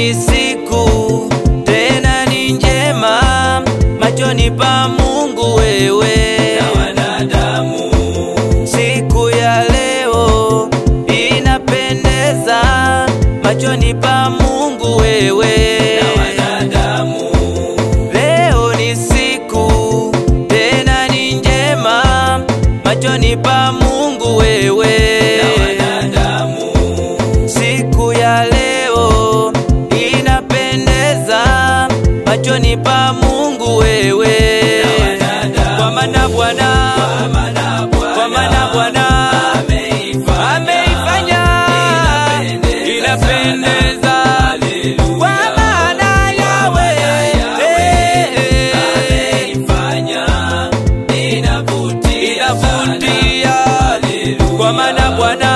ni siku tena ni njema machoni pa Mungu wewe na wanadamu. Siku ya leo inapendeza machoni pa Mungu wewe na wanadamu. Leo ni siku tena ni njema machoni pa Mungu wewe na wanadamu. Siku ya leo inapendeza machoni pa Mungu wewe na wanadamu. Kwa maana Bwana ameifanya inapendeza. Kwa maana Yahweh ameifanya inavutia. Kwa maana Bwana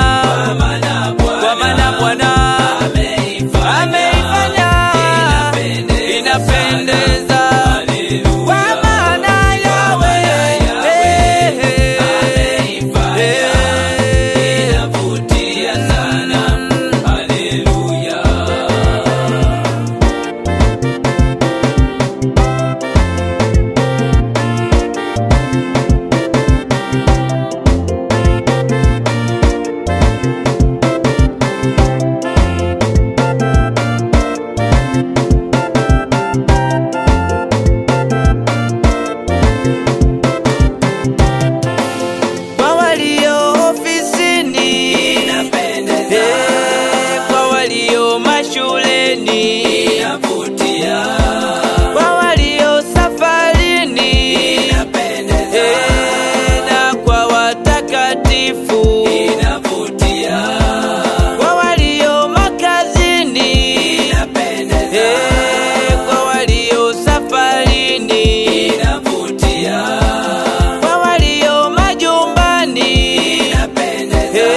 ameifanya inapendeza. Kwa maana Yahweh inavutia sana. Haleluya. Kwa walio ofisini inapendeza, kwa walio mashuleni inavutia, kwa walio safarini inapendeza, na kwa watakatifu inavutia, kwa walio makazini inapendeza, kwa walio safarini inavutia, kwa walio majumbani inapendeza,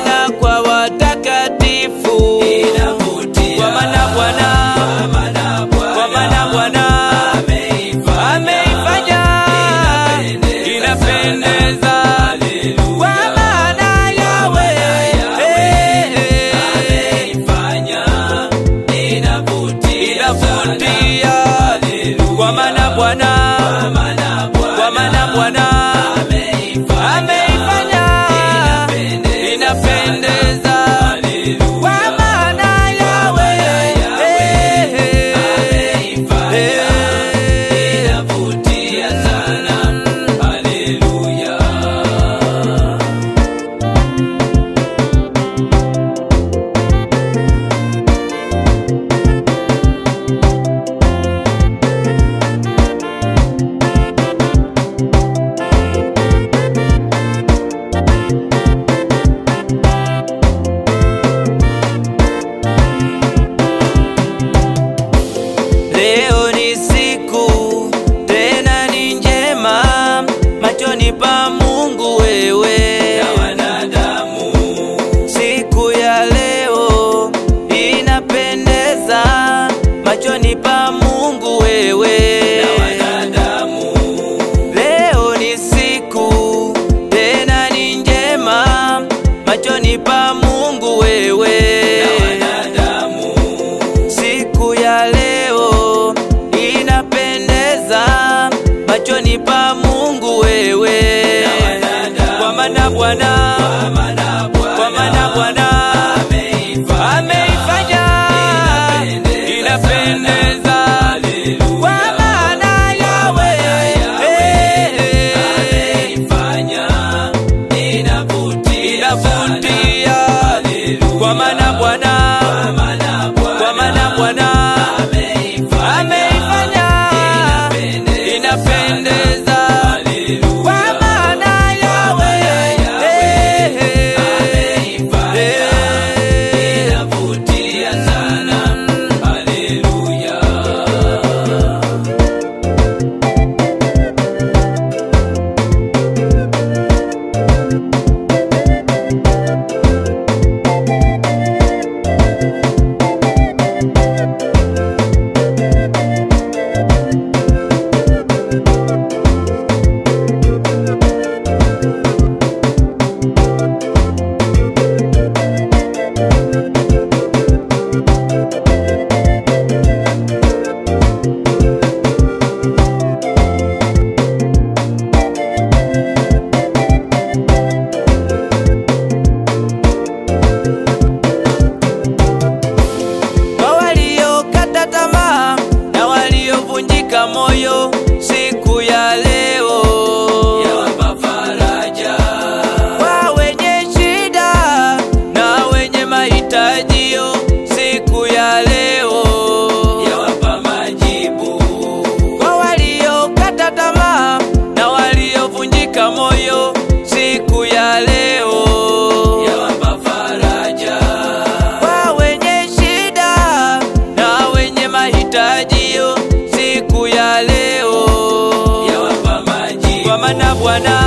na kwa watakatifu inavutia. Kwa maana Bwana ameifanya inapendeza. Kwa maana Yahweh ameifanya inavutia. Kwa maana Bwana ameifanya inapendeza. Kwa maana Yahweh inavutia sana. Haleluya. Leo ni siku tena ni njema machoni pa Mungu wewe na wanadamu. Siku ya leo inapendeza machoni pa Mungu wewe na wanadamu. Leo ni siku tena ni njema machoni pa Mungu wewe na wanadamu. Siku ya leo inapendeza machoni pa Mungu wewe na wanadamu. Kwa maana Bwana ameifanya inapendeza. Kwa maana Yahweh ameifanya inavutia. Kwa maana Bwana ameifanya inapendeza. Kwa maana Yahweh inavutia sana. Haleluya. maana Bwana